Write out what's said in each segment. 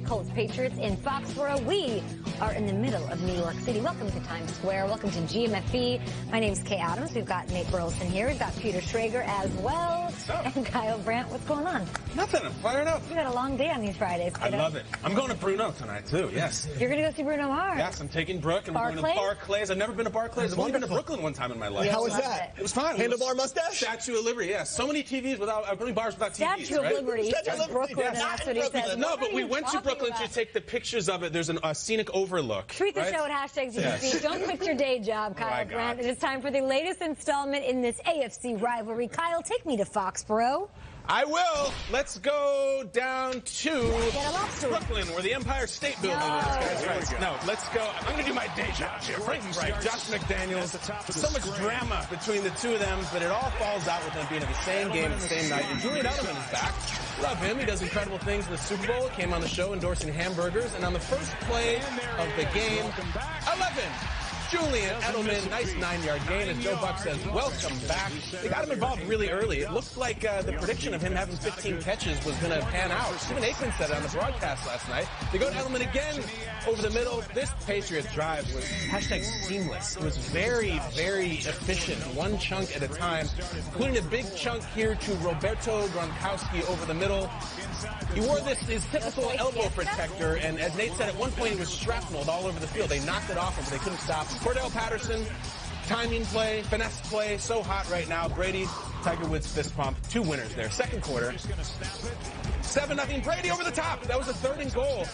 night, Colts Patriots in Foxborough. We are in the middle of New York City. Welcome to Times Square. Welcome to GMFE. My name's Kay Adams. We've got Nate Burleson here. We've got Peter Schrager as well. What's up? And Kyle Brandt. What's going on? Nothing. I'm fired up. You got a long day on these Fridays. I love it. I'm going to Bruno tonight, too. Yes. You're going to go see Bruno Mars? Yes, I'm taking Brooke and we're going to Barclays. I've never been to Barclays. I've only been to Brooklyn one time in my life. How was that? It was fun. Handlebar mustache? Statue of Liberty, yes. So many TVs without, many bars without TVs, Statue of Liberty. Statue of Liberty. Brooklyn, that's what he says. No, but we went to Brooklyn to take the pictures of it. There's a scenic overlook. Tweet the show at #GMFE. Don't quit your day job, Kyle Brandt. It is time for the latest installment in this AFC rivalry. Kyle, take me to Foxborough. I will. Let's go down to Brooklyn, where the Empire State Building is. Guys. No, let's go. I'm going to do my day job here. Frankie Reich, Josh McDaniels. So much drama between the two of them, but it all falls out with them being at the same game at the same night. And Julian Edelman is back. Love him. He does incredible things in the Super Bowl. Came on the show endorsing hamburgers. And on the first play of the game, 11. Julian Edelman, nice 9-yard gain. As Joe Buck says, welcome back. They got him involved really early. It looked like the prediction of him having 15 catches was going to pan out. Stephen Aikman said it on the broadcast last night. They go to Edelman again over the middle. This Patriots drive was #seamless. It was very, very efficient, one chunk at a time, including a big chunk here to Roberto Gronkowski over the middle. He wore his typical elbow protector, and as Nate said, at one point he was shrapneled all over the field. They knocked it off him, but they couldn't stop him. Cordell Patterson, timing play, finesse play, so hot right now. Brady, Tiger Woods fist pump, 2 winners there. Second quarter, 7-0 Brady over the top. That was a 3rd and goal.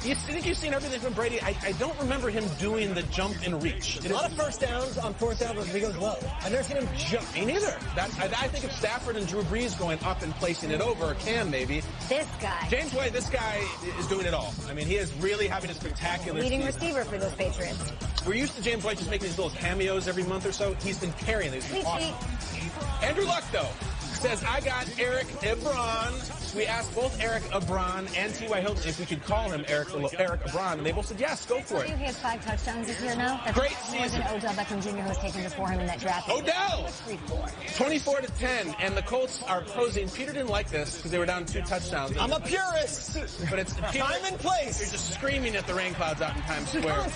You think you've seen everything from Brady? I don't remember him doing the jump and reach. A lot of first downs on 4th down, but he goes low. I've never seen him jump. Me neither. I think of Stafford and Drew Brees going up and placing it over, or Cam maybe. This guy. James White, this guy is doing it all. I mean, he is really having a spectacular leading season. receiver for those Patriots. We're used to James White just making these little cameos every month or so. He's been carrying these. Awesome. Andrew Luck, though, says, I got Eric Ebron. We asked both Eric Ebron and T.Y. Hilton if we could call him Eric Ebron, and they both said, yes, go for it. He has 5 touchdowns this year now. That's great more season. Than Odell Beckham Jr., who was taken before him in that draft. Odell! 24-10, and the Colts are posing. Peter didn't like this because they were down 2 touchdowns. I'm a purist. But it's time and place. You're just screaming at the rain clouds out in Times Square.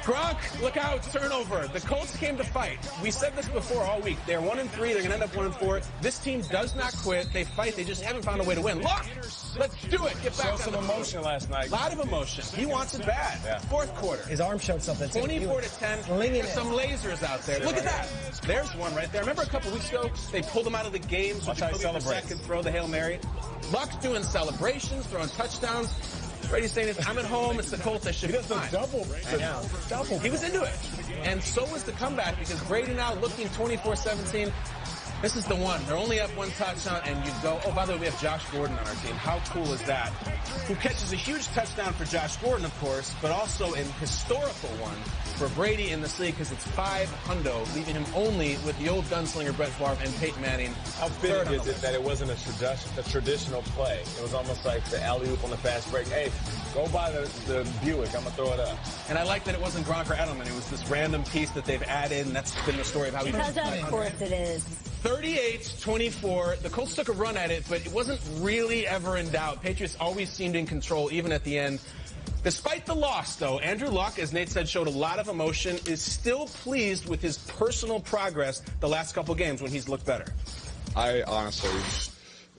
Gronk, look out, turnover. The Colts came to fight. We said this before all week. They're 1-3. They're going to end up 1-4. This team does not quit. They fight. They just haven't found a way to win. Look, let's do it. Get back. Some emotion last night. A lot of emotion. He wants it bad. Yeah. 4th quarter. His arm showed something. 24-10. There's some lasers out there. Look at that. There's one right there. Remember a couple weeks ago, they pulled him out of the game so he could throw the Hail Mary. Luck's doing celebrations, throwing touchdowns. Brady's saying, I'm at home, it's the Colts, I should be fine. Double. He was into it. And so was the comeback, because Brady now looking 24-17. This is the one. They're only up 1 touchdown, and you go, oh, by the way, we have Josh Gordon on our team. How cool is that? Who catches a huge touchdown for Josh Gordon, of course, but also an historical one for Brady in this league, because it's 500, leaving him only with the old gunslinger Brett Favre and Peyton Manning. How fitting is it that it wasn't a traditional play? It was almost like the alley-oop on the fast break. Hey, go by the Buick. I'm going to throw it up. And I like that it wasn't Gronk or Edelman. It was this random piece that they've added, and that's been the story of how he does it. Of course it is. 38-24. The Colts took a run at it, but it wasn't really ever in doubt. Patriots always seemed in control, even at the end. Despite the loss, though, Andrew Luck, as Nate said, showed a lot of emotion, is still pleased with his personal progress the last couple games when he's looked better. I honestly,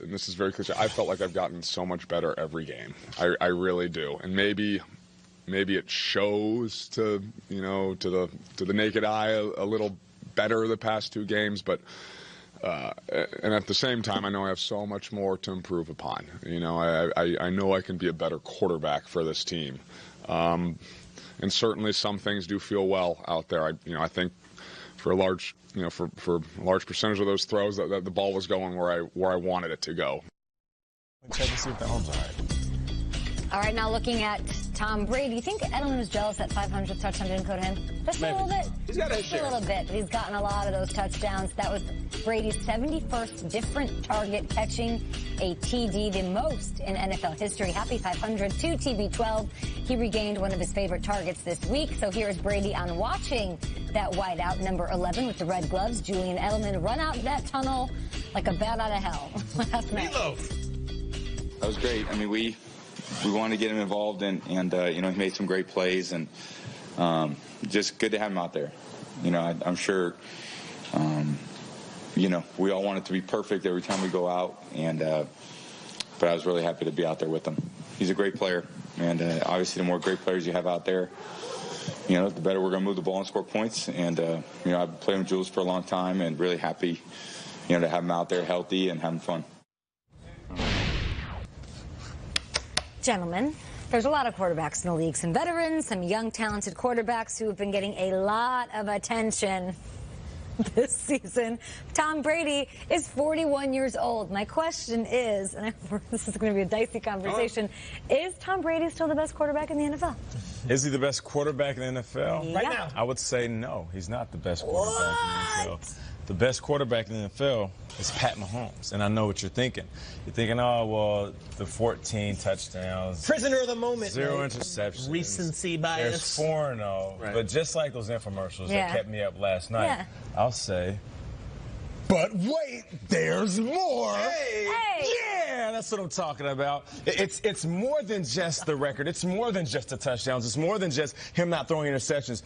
and this is very cliche, I felt like I've gotten so much better every game. I really do. And maybe it shows to the naked eye a little better the past 2 games, but and at the same time, I know I have so much more to improve upon. I know I can be a better quarterback for this team, and certainly some things do feel well out there. I think for a large percentage of those throws that the ball was going where I wanted it to go. Check and see if the home's all right. All right, now looking at Tom Brady, do you think Edelman was jealous that 500th touchdown didn't go to him? Just a little bit. He's got just a little bit. But he's gotten a lot of those touchdowns. That was Brady's 71st different target catching a TD, the most in NFL history. Happy 500 to TB12. He regained one of his favorite targets this week. So here is Brady on watching that wideout, number 11 with the red gloves. Julian Edelman run out that tunnel like a bat out of hell last night. Meatloaf. That was great. I mean, we we wanted to get him involved, and you know, he made some great plays, and just good to have him out there. You know, I'm sure, you know, we all want it to be perfect every time we go out, and but I was really happy to be out there with him. He's a great player, and obviously the more great players you have out there, you know, the better we're going to move the ball and score points. And, you know, I've played with Jules for a long time and really happy, you know, to have him out there healthy and having fun. Gentlemen, there's a lot of quarterbacks in the league, some veterans, some young, talented quarterbacks who have been getting a lot of attention this season. Tom Brady is 41 years old. My question is, and this is going to be a dicey conversation, is Tom Brady still the best quarterback in the NFL? Is he the best quarterback in the NFL? Yeah. Right now. I would say no, he's not the best quarterback in the NFL. The best quarterback in the NFL is Pat Mahomes, and I know what you're thinking. You're thinking, oh, well, the 14 touchdowns. Prisoner of the moment. 0 interceptions. Recency bias. There's 4-0. Right. But just like those infomercials Yeah. that kept me up last night, Yeah. I'll say, But wait, there's more. Hey! yeah, that's what I'm talking about. It's more than just the record. It's more than just the touchdowns. It's more than just him not throwing interceptions.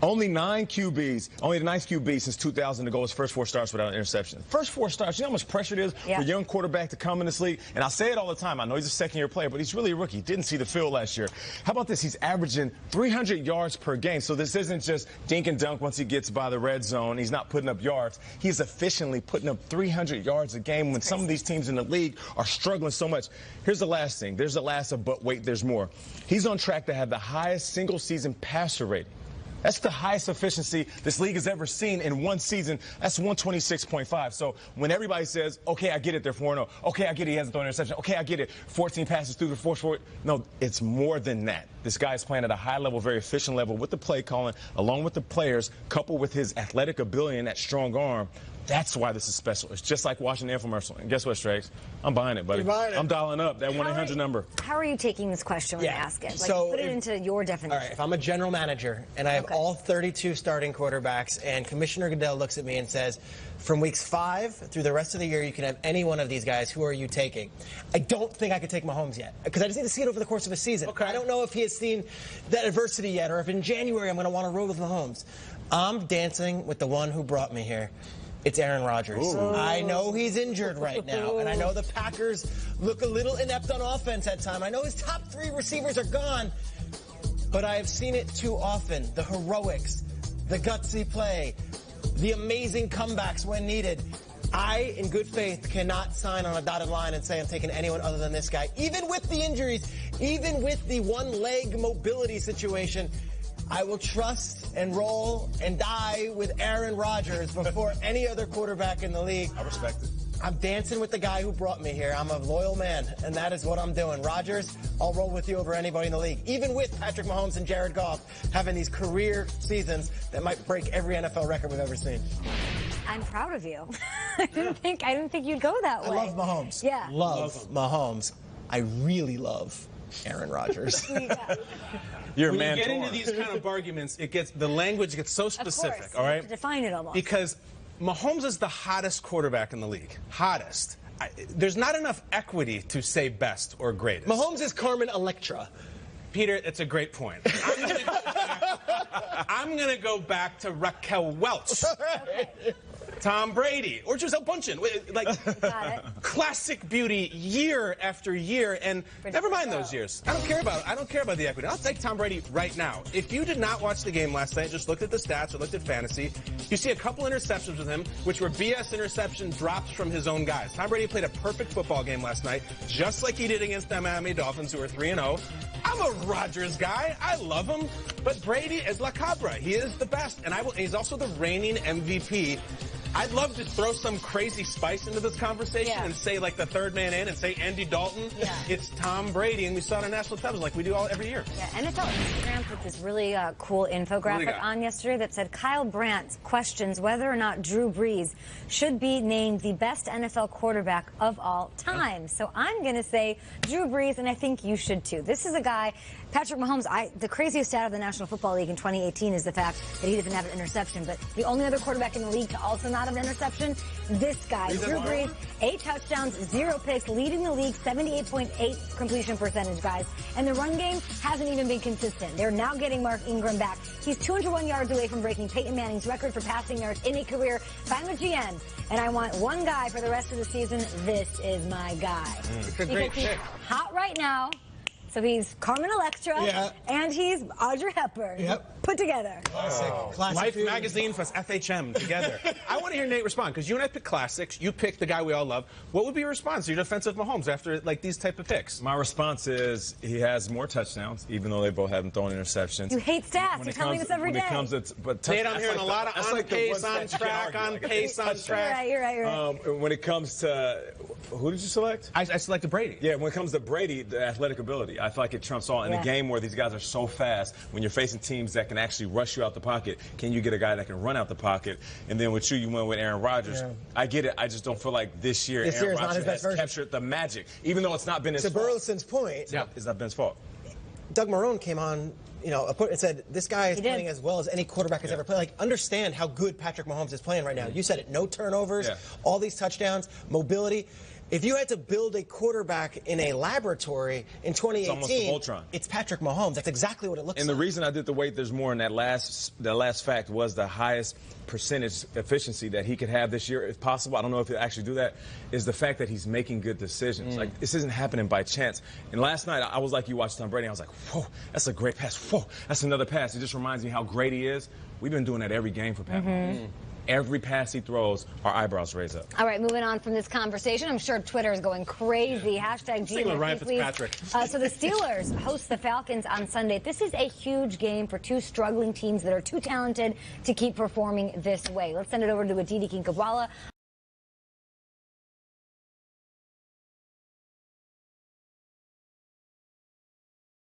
Only the ninth QB since 2000 to go his first 4 starts without an interception. First 4 starts, you know how much pressure it is for a young quarterback to come in this league? And I say it all the time. I know he's a second-year player, but he's really a rookie. He didn't see the field last year. How about this? He's averaging 300 yards per game. So this isn't just dink and dunk once he gets by the red zone. He's not putting up yards. He's efficiently putting up 300 yards a game when some of these teams in the league are struggling so much. Here's the last thing. There's the last of, but wait, there's more. He's on track to have the highest single-season passer rating. That's the highest efficiency this league has ever seen in one season. That's 126.5. So when everybody says, okay, I get it, they're 4-0. Okay, I get it, he hasn't thrown an interception. Okay, I get it, 14 passes through the fourth. No, it's more than that. This guy is playing at a high level, very efficient level with the play calling, along with the players, coupled with his athletic ability and that strong arm. That's why this is special. It's just like watching the infomercial. And guess what, Strakes? I'm buying it, buddy. You're buying it. I'm dialing up that 1-800 number. How are you taking this question when you ask it? Like, So put it into your definition. All right, if I'm a general manager and I have all 32 starting quarterbacks and Commissioner Goodell looks at me and says, from weeks 5 through the rest of the year, you can have any one of these guys. Who are you taking? I don't think I could take Mahomes yet because I just need to see it over the course of a season. Okay. I don't know if he has seen that adversity yet or if in January I'm going to want to roll with Mahomes. I'm dancing with the one who brought me here. It's Aaron Rodgers. Ooh. I know he's injured right now, and I know the Packers look a little inept on offense at times. I know his top 3 receivers are gone, but I have seen it too often. The heroics, the gutsy play, the amazing comebacks when needed. I, in good faith, cannot sign on a dotted line and say I'm taking anyone other than this guy. Even with the injuries, even with the one-leg mobility situation, I will trust and roll and die with Aaron Rodgers before any other quarterback in the league. I respect it. I'm dancing with the guy who brought me here. I'm a loyal man, and that is what I'm doing. Rodgers, I'll roll with you over anybody in the league, even with Patrick Mahomes and Jared Goff having these career seasons that might break every NFL record we've ever seen. I'm proud of you. I didn't think you'd go that way. I love Mahomes. Yeah. Love Mahomes. I really love Aaron Rodgers. You're a when man. you get into these kind of arguments, the language gets so specific, of course, all you right? have to define it almost. Because Mahomes is the hottest quarterback in the league. Hottest. There's not enough equity to say best or greatest. Mahomes is Carmen Electra. Peter, it's a great point. I'm going to go back to Raquel Welch. Tom Brady, or Gisele Bundchen, like classic beauty year after year, and never mind those years. I don't care about the equity. I'll take Tom Brady right now. If you did not watch the game last night, just looked at the stats or looked at fantasy, you see a couple interceptions with him, which were BS interception drops from his own guys. Tom Brady played a perfect football game last night, just like he did against the Miami Dolphins, who are 3-0. I'm a Rodgers guy. I love him, but Brady is La Cabra. He is the best, and he's also the reigning MVP. I'd love to throw some crazy spice into this conversation and say, like, the third man in and say Andy Dalton. Yeah. It's Tom Brady, and we saw it on national television like we do every year. Yeah, NFL Instagram put this really cool infographic on yesterday that said Kyle Brandt questions whether or not Drew Brees should be named the best NFL quarterback of all time. So I'm going to say Drew Brees, and I think you should too. This is a guy, Patrick Mahomes, the craziest stat of the National Football League in 2018 is the fact that he doesn't have an interception, but the only other quarterback in the league to also not not an interception? This guy, Drew Brees, 8 touchdowns, 0 picks, leading the league, 78.8 completion percentage, guys. And the run game hasn't even been consistent. They're now getting Mark Ingram back. He's 201 yards away from breaking Peyton Manning's record for passing yards in a career. If I'm a GM and I want one guy for the rest of the season, this is my guy. It's a great He's pick. hot right now. So he's Carmen Electra, and he's Audrey Hepburn put together. Classic Life food. Magazine plus FHM together. I want to hear Nate respond, because you and I pick classics. You pick the guy we all love. What would be your response to your defensive Mahomes after like these type of picks? My response is he has more touchdowns, even though they both haven't thrown interceptions. You hate stats. You tell me this every day. Nate, I'm hearing a lot of on pace, on track, on pace, on track. You're right. When it comes to, who did you select? I selected Brady. Yeah, when it comes to Brady, the athletic ability, I feel like it trumps all. In a game where these guys are so fast, when you're facing teams that can actually rush you out the pocket, can you get a guy that can run out the pocket? And then with you went with Aaron Rodgers. Yeah. I get it. I just don't feel like this year Aaron Rodgers has captured the magic, even though it's not been his fault. To Burleson's point, it's not been his fault. Doug Marrone came on, and said, this guy is playing as well as any quarterback has ever played. Like, understand how good Patrick Mahomes is playing right now. You said it, no turnovers, all these touchdowns, mobility. If you had to build a quarterback in a laboratory in 2018, it's Patrick Mahomes. That's exactly what it looks like. And the reason I did the weight there's more in that last fact was the highest percentage efficiency that he could have this year, if possible. I don't know if he'll actually do that, is the fact that he's making good decisions. Like, this isn't happening by chance. And last night, I was like you watched Tom Brady. I was like, whoa, that's a great pass. Whoa, that's another pass. It just reminds me how great he is. We've been doing that every game for Pat Mahomes. Every pass he throws, our eyebrows raise up. All right, moving on from this conversation. I'm sure Twitter is going crazy. Hashtag Ryan Fitzpatrick. So the Steelers host the Falcons on Sunday. This is a huge game for two struggling teams that are too talented to keep performing this way. Let's send it over to Aditi Kinkhabwala.